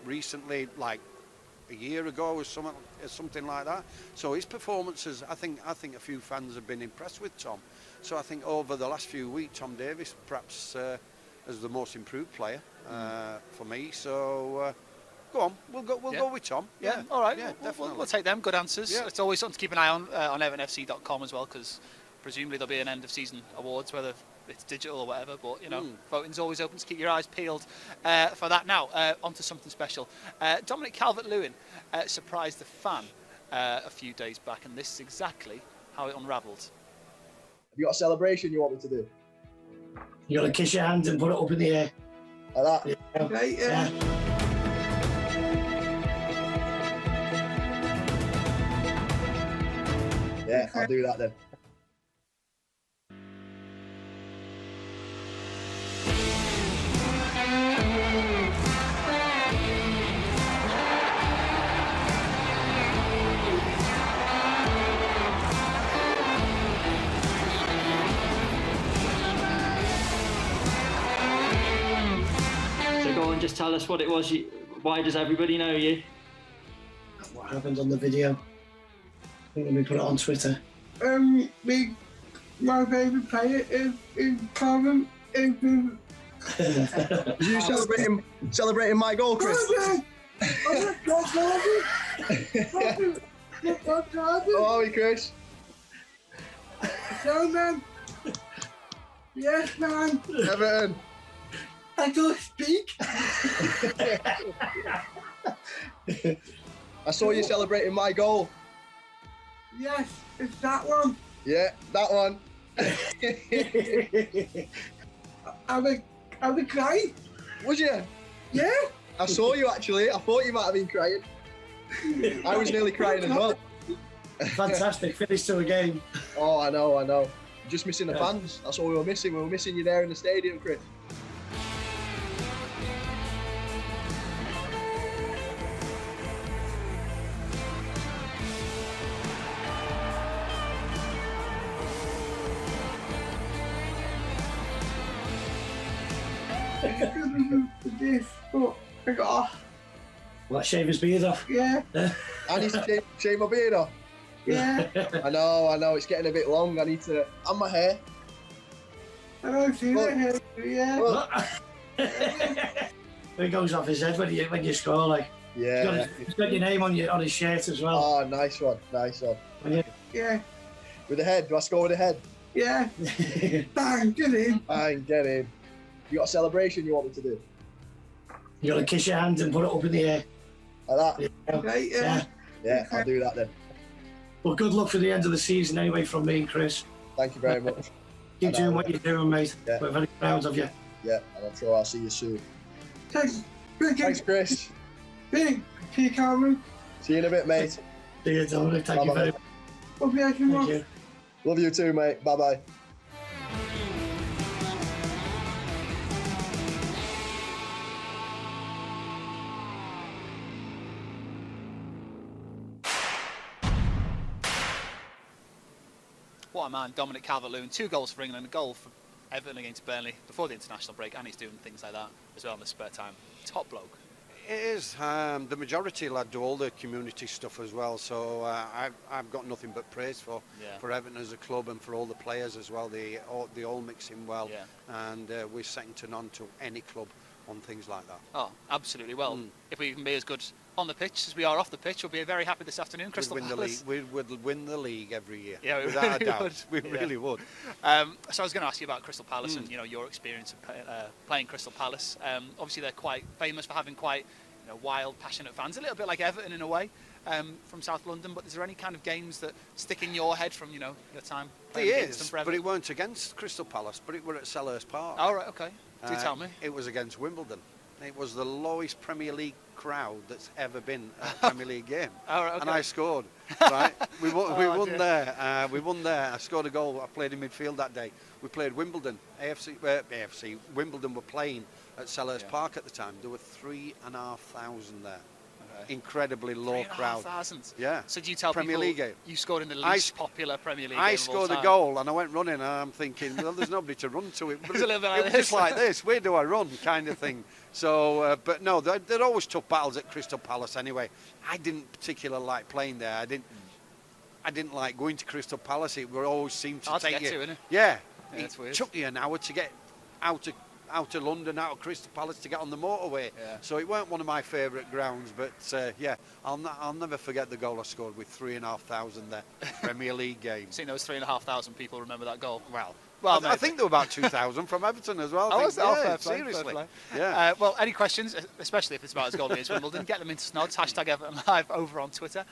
recently, like a year ago or something like that. So his performances, I think a few fans have been impressed with Tom. So I think over the last few weeks, Tom Davies perhaps as the most improved player for me. So go on, we'll go with Tom. Yeah, all right. Yeah, definitely. We'll take them. Good answers. Yeah. It's always something to keep an eye on evertonfc.com as well, because presumably there'll be an end of season awards, whether it's digital or whatever. But you know, voting's always open, so keep your eyes peeled for that. Now, onto something special. Dominic Calvert-Lewin surprised the fan a few days back, and this is exactly how it unravelled. Have you got a celebration you want me to do? You got to kiss your hand and put it up in the air. Like that? Yeah. Okay, yeah. Yeah, I'll do that then. So go on, just tell us what it was. Why does everybody know you? What happened on the video? I think we put it on Twitter. My favourite player is Colombian. You celebrating my goal, Chris? Oh, are we, Chris? So, man. Yes, man. Everton. I don't speak. I saw you celebrating my goal. Yes, it's that one. Yeah, that one. I was crying. Was you? Yeah. I saw you actually. I thought you might have been crying. I was nearly crying as well. Fantastic finish to a game. Oh, I know. Just missing the fans. That's all we were missing. We were missing you there in the stadium, Chris. This, but I got off. What, shave his beard off? Yeah. I need to shave my beard off. Yeah. I know. It's getting a bit long. I need to. And my hair. I don't see that hair. Yeah. It goes off his head when you score, like. Yeah. He's got your name on his shirt as well. Oh, nice one. Yeah. With the head. Do I score with the head? Yeah. Bang, get in. Bang, get in. You got a celebration you want me to do? You got to kiss your hand and put it up in the air. Like that? Yeah. Okay, Yeah, I'll do that then. Well, good luck for the end of the season anyway from me and Chris. Thank you very much. Keep doing what you're doing, mate. Yeah. We're very proud of you. Yeah, and I'm sure I'll see you soon. Thanks. Thanks, Chris. Big. See you, Cameron. See you in a bit, mate. See you, Dominic. Thank you very much. Love you, Thank you. Love you too, mate. Bye-bye. What a man, Dominic Calvert-Lewin. 2 goals for England, a goal for Everton against Burnley before the international break, and he's doing things like that as well in the spare time. Top bloke. It is. The majority lad do all the community stuff as well, so I've got nothing but praise for Everton as a club and for all the players as well. They all mix in well, and we're second to none to any club on things like that. Oh, absolutely. Well, if we can be as good on the pitch as we are off the pitch, we'll be very happy this afternoon. Crystal Palace. We would win the league every year. Yeah, without really a doubt. would. We really would. So I was going to ask you about Crystal Palace and your experience of playing Crystal Palace. Obviously, they're quite famous for having quite wild, passionate fans, a little bit like Everton in a way, from South London. But is there any kind of games that stick in your head from your time? There is, but it weren't against Crystal Palace, but it were at Selhurst Park. Oh, right, okay. Do tell me. It was against Wimbledon. It was the lowest Premier League crowd that's ever been at a Premier League game. Oh, right, okay. And I scored. Right, we won there. We won there. I scored a goal. I played in midfield that day. We played Wimbledon. Wimbledon were playing at Selhurst Park at the time. There were 3,500 there. incredibly low crowd. 3,500. Yeah. So do you tell Premier people League game. you scored in the least popular Premier League game I of all scored the time? goal and I went running and I'm thinking, well, there's nobody to run to. It was a little bit like it was this. just like this. Where do I run? Kind of thing. So, but no, they're always tough battles at Crystal Palace anyway. I didn't particularly like playing there. I didn't like going to Crystal Palace. It would always seem to Hard take to get you. to, isn't it? Yeah. It's weird. It took you an hour to get out of London, out of Crystal Palace to get on the motorway. Yeah. So it weren't one of my favourite grounds, but yeah, I'll never forget the goal I scored with 3,500 there, Premier League game. Seeing those 3,500 people remember that goal. Well, Well, I think there were about 2,000 from Everton as well. Oh, fair play, seriously. fair play. Yeah. Well, any questions, especially if it's about as goalie as Wimbledon, get them into Snods, #Everton Live over on Twitter.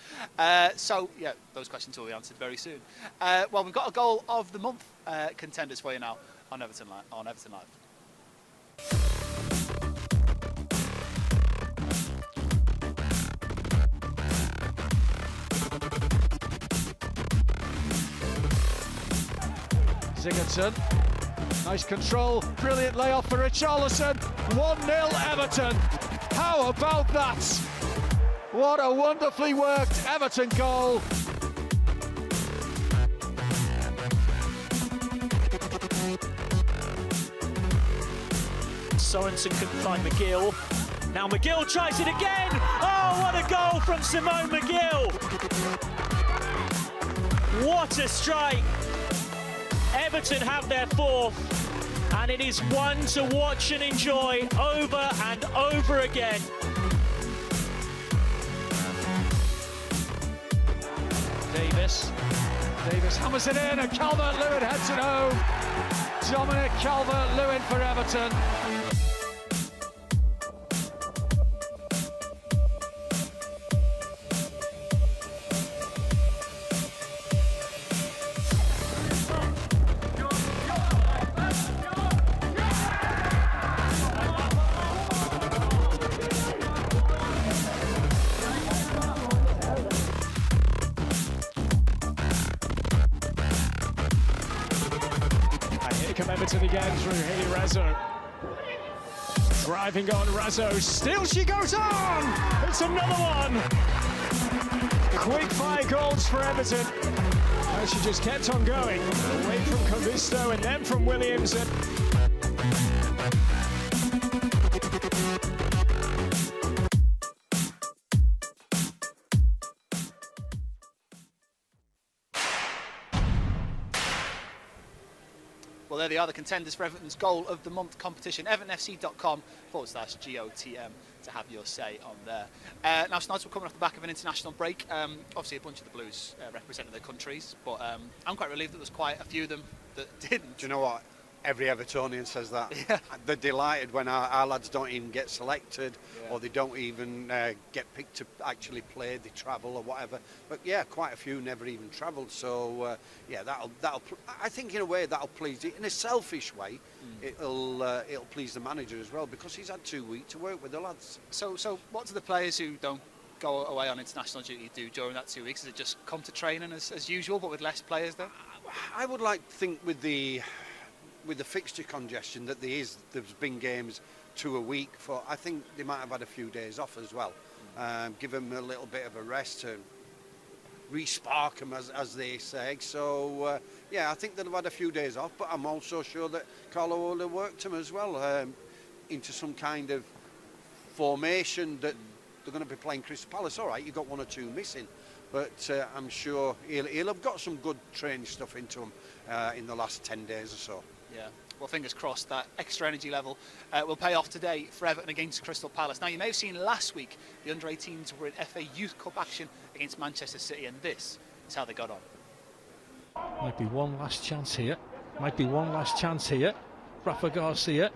So, yeah, those questions will be answered very soon. Well, we've got a goal of the month contenders for you now on Everton Live. Sigurdsson, nice control, brilliant layoff for Richarlison, 1-0 Everton. How about that? What a wonderfully worked Everton goal. Sorensen couldn't find McGill. Now McGill tries it again. Oh, what a goal from Simone McGill. What a strike. Everton have their fourth, and it is one to watch and enjoy over and over again. Davis hammers it in, and Calvert-Lewin heads it home. Dominic Calvert-Lewin for Everton. Everton again through Haley Rezo. Driving on Rezo, still she goes on! It's another one! Quick fire goals for Everton. And she just kept on going. Away from Callisto and then from Williams. Well, there they are, the contenders for Everton's Goal of the Month competition. evertonfc.com/GOTM to have your say on there. Now, Snods, we're coming off the back of an international break. Obviously, a bunch of the Blues represented their countries, but I'm quite relieved that there's quite a few of them that didn't. Do you know what? Every Evertonian says that. Yeah. They're delighted when our lads don't even get selected, or they don't even get picked to actually play. They travel or whatever. But yeah, quite a few never even travelled. So yeah, that'll. I think in a way that'll please it. In a selfish way, it'll please the manager as well, because he's had 2 weeks to work with the lads. So what do the players who don't go away on international duty do during that 2 weeks? Is it just come to training as usual, but with less players there? I would like to think with the fixture congestion that there's been games 2 a week. I think they might have had a few days off as well. Give them a little bit of a rest to re-spark them, as they say. So yeah, I think they'll have had a few days off, but I'm also sure that Carlo will have worked them as well into some kind of formation that they're going to be playing Crystal Palace. All right, you've got 1 or 2 missing, but I'm sure he'll have got some good training stuff into him in the last 10 days or so. Yeah, well, fingers crossed that extra energy level will pay off today for Everton against Crystal Palace. Now, you may have seen last week the under-18s were in FA Youth Cup action against Manchester City, and this is how they got on. Might be one last chance here. Rafa Garcia.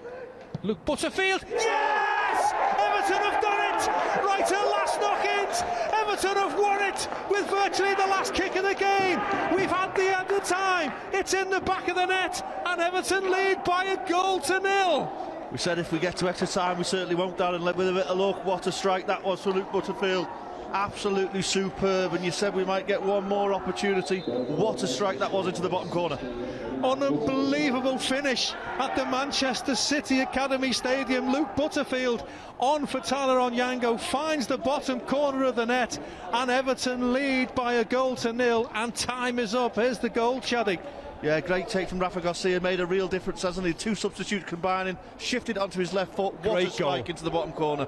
Luke Butterfield. Yes! Everton have done it! Right at last knock-ins! Everton have won it with virtually the last kick of the game. We've had the end of time. It's in the back of the net, and Everton lead by a 1-0. We said if we get to extra time, we certainly won't, Darren. With a bit of luck, what a strike that was for Luke Butterfield. absolutely superb, and you said we might get one more opportunity. What a strike that was into the bottom corner. Unbelievable finish at the Manchester City Academy Stadium. Luke Butterfield on for Tyler Onyango, finds the bottom corner of the net, and Everton lead by a goal to nil, and time is up. Here's the goal, Chaddy. Yeah, great take from Rafa Garcia, made a real difference, hasn't he? Two substitutes combining, shifted onto his left foot. What a strike into the bottom corner.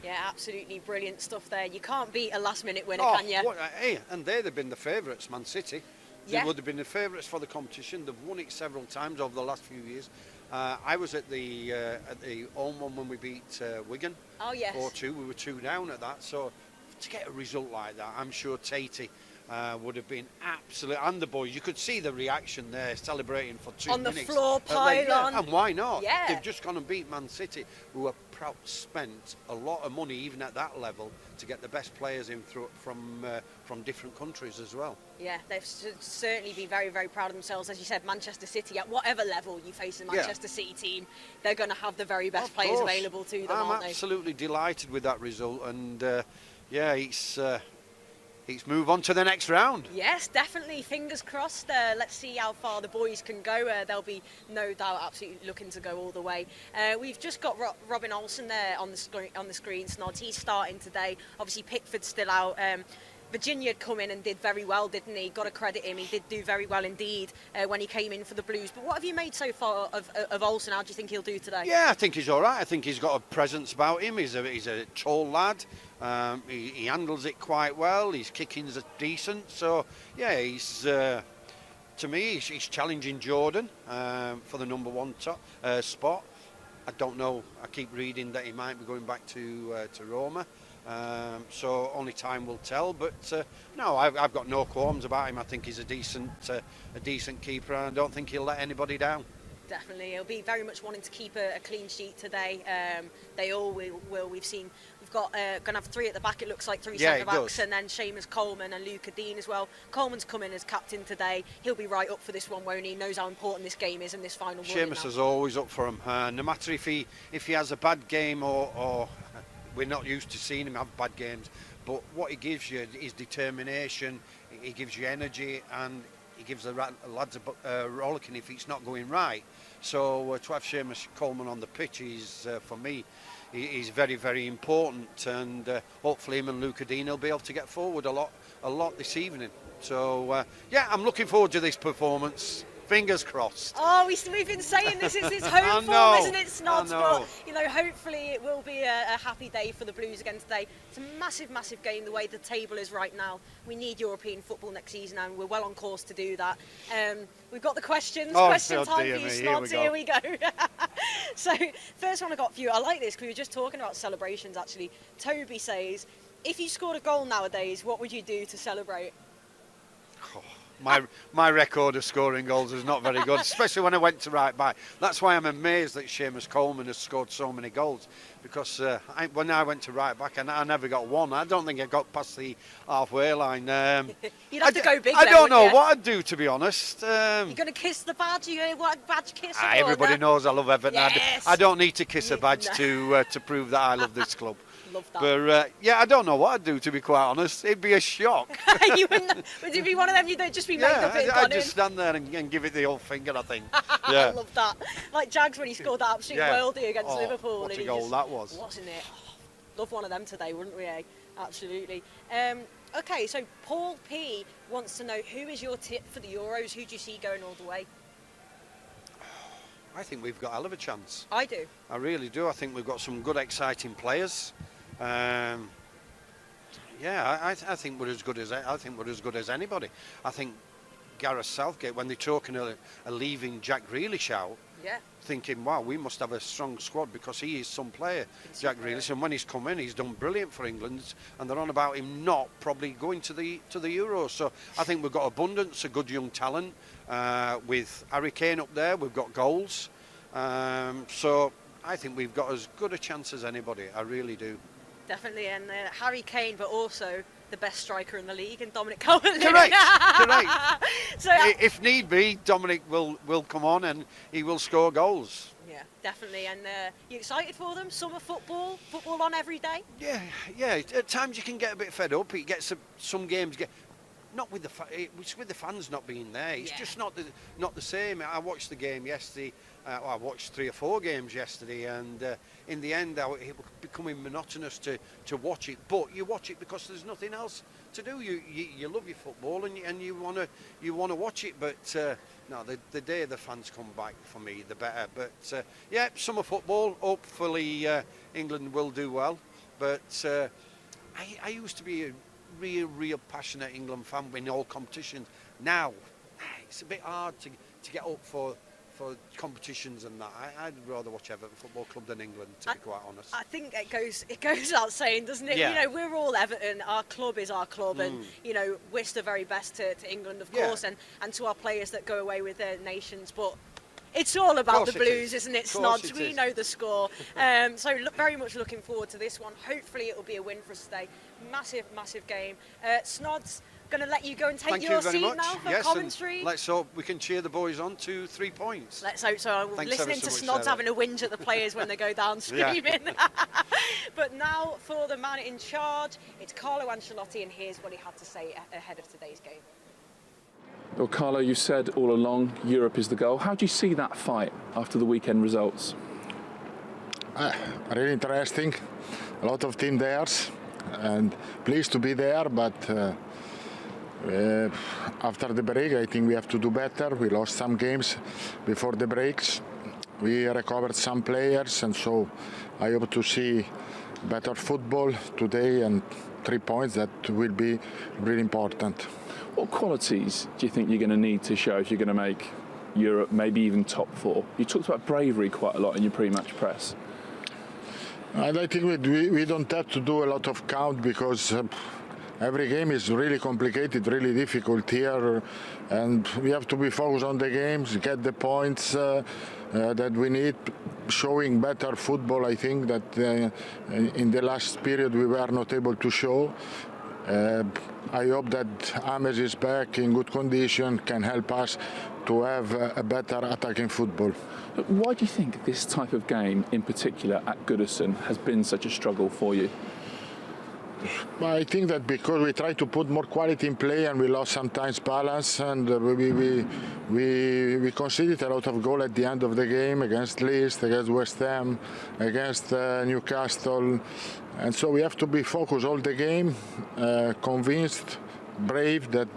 Yeah, absolutely brilliant stuff there. You can't beat a last-minute winner, Oh, can you? hey, and they'd have been the favourites, Man City. They Yeah. would have been the favourites for the competition. They've won it several times over the last few years. I was at the home one when we beat Wigan. Oh, yes. 4-2. We were 2 down at that. So to get a result like that, I'm sure Tatey would have been absolute. And the boys, you could see the reaction there, celebrating for 2 minutes. On the floor, pylon. And why not? Yeah. They've just gone and beat Man City, who are proud, spent a lot of money, even at that level, to get the best players in from different countries as well. Yeah, they've certainly been very, very proud of themselves. As you said, Manchester City, at whatever level you face a Manchester City team, they're going to have the very best players available to them, aren't they? I'm absolutely delighted with that result, and it's move on to the next round. Yes, definitely. Fingers crossed. Let's see how far the boys can go. They'll be no doubt absolutely looking to go all the way. We've just got Robin Olsen there on the screen. Snods. He's starting today. Obviously, Pickford's still out. Virginia had come in and did very well, didn't he? Got to credit him. He did do very well indeed when he came in for the Blues. But what have you made so far of Olsen? How do you think he'll do today? Yeah, I think he's all right. I think he's got a presence about him. He's a tall lad. He handles it quite well. His kicking's decent. So, yeah, he's to me, he's challenging Jordan for the number 1 spot. I don't know. I keep reading that he might be going back to Roma. So only time will tell. But no, I've got no qualms about him. I think he's a decent keeper, and I don't think he'll let anybody down. Definitely, he'll be very much wanting to keep a clean sheet today. They all will. We've got going to have 3 at the back. It looks like 3 centre backs, and then Seamus Coleman and Luca Dean as well. Coleman's coming as captain today. He'll be right up for this one, won't he? Knows how important this game is in this final. Seamus is always up for him. No matter if he has a bad game or we're not used to seeing him have bad games, but what he gives you is determination. He gives you energy, and he gives the lads a rollicking if it's not going right. So to have Seamus Coleman on the pitch is, for me, is very, very important, and hopefully him and Luca Dean will be able to get forward a lot this evening. So yeah, I'm looking forward to this performance. Fingers crossed. Oh, we've been saying this is his home form, isn't it, Snods? But hopefully it will be a happy day for the Blues again today. It's a massive, massive game the way the table is right now. We need European football next season, and we're well on course to do that. We've got the questions. Question time for you, Snods. Here we go. So, first one I got for you. I like this because we were just talking about celebrations. Actually, Toby says, if you scored a goal nowadays, what would you do to celebrate? My record of scoring goals is not very good, especially when I went to right back. That's why I'm amazed that Seamus Coleman has scored so many goals, because when I went to right back, I never got one. I don't think I got past the halfway line. You'd have to go big. I don't know what I'd do, to be honest. You're going to kiss the badge? You're going to badge kiss? Everybody knows I love Everton. Yes. I don't need to kiss a badge to prove that I love this club. Love that. But yeah, I don't know what I'd do, to be quite honest. It'd be a shock. Would you be one of them? You'd just be made up and I'd just stand there and give it the old finger, I think. Yeah. I love that. Like Jags when he scored that absolute worldie against Liverpool. What a goal that was. Wasn't it? Love one of them today, wouldn't we, eh? Absolutely. Okay, so Paul P wants to know, who is your tip for the Euros? Who do you see going all the way? I think we've got a hell of a chance. I do. I really do. I think we've got some good, exciting players. Yeah, I think we're as good as anybody. I think Gareth Southgate, when they're talking of leaving Jack Grealish out, thinking, wow, we must have a strong squad because he is some player, Jack Grealish, and when he's come in, he's done brilliant for England, and they're on about him not probably going to the Euros. So I think we've got abundance of good young talent. With Harry Kane up there, we've got goals. So I think we've got as good a chance as anybody. I really do. Definitely, and Harry Kane, but also the best striker in the league in Dominic Calvert-Lewin. Correct. So if need be, Dominic will come on and he will score goals. yeah, definitely. And you excited for them? Summer football on every day? Yeah. At times you can get a bit fed up. It gets some games not with it's with the fans not being there. It's just not the same. I watched the game yesterday. I watched 3 or 4 games yesterday, and in the end, it was becoming monotonous to watch it. But you watch it because there's nothing else to do. You love your football, and you want to watch it. But no, the day the fans come back for me, the better. But yeah, summer football. Hopefully, England will do well. But I used to be a real passionate England fan in all competitions. Now it's a bit hard to get up for competitions and that. I'd rather watch Everton Football Club than England, to be quite honest. I think it goes without saying, doesn't it? Yeah. You know, we're all Everton. Our club is our club, and you know, wish the very best to England, of course, and to our players that go away with their nations. But it's all about the Blues, isn't it, Snods? We know the score. So very much looking forward to this one. Hopefully it will be a win for us today. Massive game. Snods, going to let you go and take your seat now for commentary. Let's hope we can cheer the boys on to 3 points. Let's hope so. I'm listening to Snods having a whinge at the players when they go down screaming. But now for the man in charge, it's Carlo Ancelotti, and here's what he had to say ahead of today's game. Well, Carlo, you said all along Europe is the goal. How do you see that fight after the weekend results? Really interesting. A lot of team there, and pleased to be there, but after the break I think we have to do better. We lost some games before the breaks. We recovered some players, and so I hope to see better football today, and 3 points that will be really important. What qualities do you think you're going to need to show if you're going to make Europe, maybe even top 4? You talked about bravery quite a lot in your pre-match press. And I think we don't have to do a lot of count, because every game is really complicated, really difficult here, and we have to be focused on the games, get the points that we need, showing better football. I think that in the last period we were not able to show. I hope that James is back in good condition, can help us to have a better attacking football. Why do you think this type of game in particular at Goodison has been such a struggle for you? I think that because we try to put more quality in play and we lost sometimes balance, and we conceded a lot of goal at the end of the game against Leeds, against West Ham, against Newcastle, and so we have to be focused all the game, convinced, brave that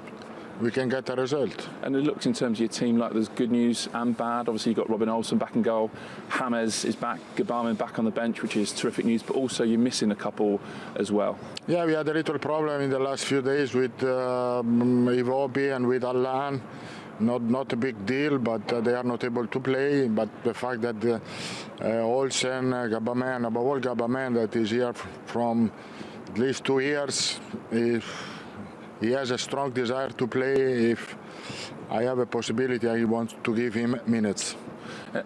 we can get a result. And it looks in terms of your team like there's good news and bad. Obviously you've got Robin Olsen back in goal, James is back, Gabarman back on the bench, which is terrific news, but also you're missing a couple as well. Yeah, we had a little problem in the last few days with Iwobi and with Allan. Not a big deal, but they are not able to play. But the fact that Olsen, Gabarman, above all Gabarman, that is here from at least 2 years, he has a strong desire to play. If I have a possibility, I want to give him minutes.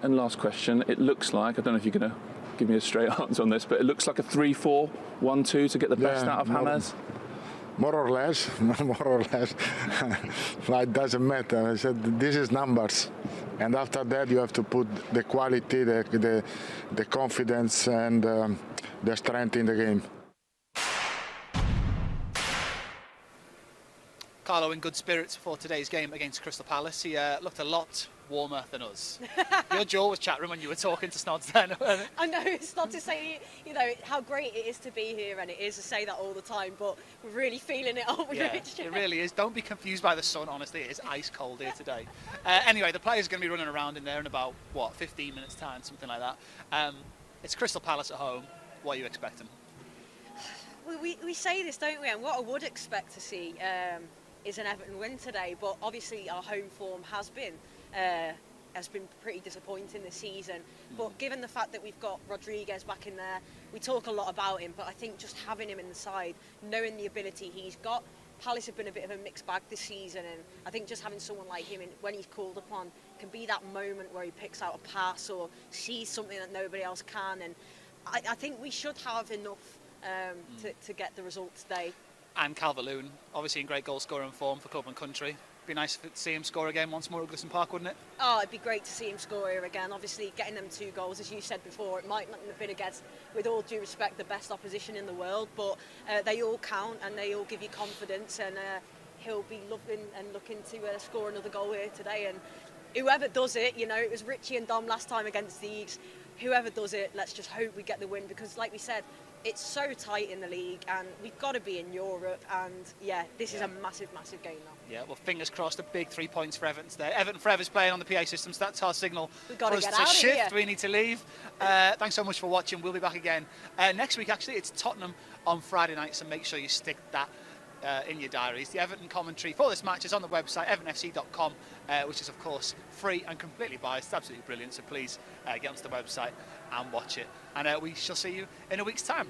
And last question, it looks like, I don't know if you're going to give me a straight answer on this, but it looks like a 3-4-1-2 to get the best out of James? More or less, more or less. It doesn't matter. I said, this is numbers. And after that, you have to put the quality, the confidence, and the strength in the game. Carlo in good spirits for today's game against Crystal Palace. He looked a lot warmer than us. Your jaw was chattering when you were talking to Snods then. I know, it's not to say, you know, how great it is to be here, and it is to say that all the time, but we're really feeling it, aren't we, Rich? It really is. Don't be confused by the sun, honestly. It is ice cold here today. Anyway, the players are going to be running around in there in about, 15 minutes' time, something like that. It's Crystal Palace at home. What are you expecting? Well, we say this, don't we? And what I would expect to see is an Everton win today, but obviously our home form has been pretty disappointing this season. But given the fact that we've got Rodriguez back in there, we talk a lot about him, but I think just having him in the side, knowing the ability he's got, Palace have been a bit of a mixed bag this season, and I think just having someone like him when he's called upon can be that moment where he picks out a pass or sees something that nobody else can, and I think we should have enough to get the result today. And Calvert-Lewin, obviously in great goal-scoring form for club and country. Be nice to see him score again once more at Goodison Park, wouldn't it? Oh, it'd be great to see him score here again. Obviously, getting them 2 goals, as you said before, it might not have been against, with all due respect, the best opposition in the world, but they all count and they all give you confidence, and he'll be looking to score another goal here today. And whoever does it, you know, it was Richie and Dom last time against the Eagles. Whoever does it, let's just hope we get the win, because like we said, it's so tight in the league and we've got to be in Europe, and yeah, this is a massive game now. Yeah, well, fingers crossed, a big 3 points for Everton today. Everton Forever's playing on the PA system, so that's our signal for us to shift. We need to leave. Thanks so much for watching. We'll be back again next week. Actually, it's Tottenham on Friday night, so make sure you stick that in your diaries. The Everton commentary for this match is on the website, evertonfc.com, which is of course free and completely biased. It's absolutely brilliant, so please get onto the website and watch it. And we shall see you in a week's time.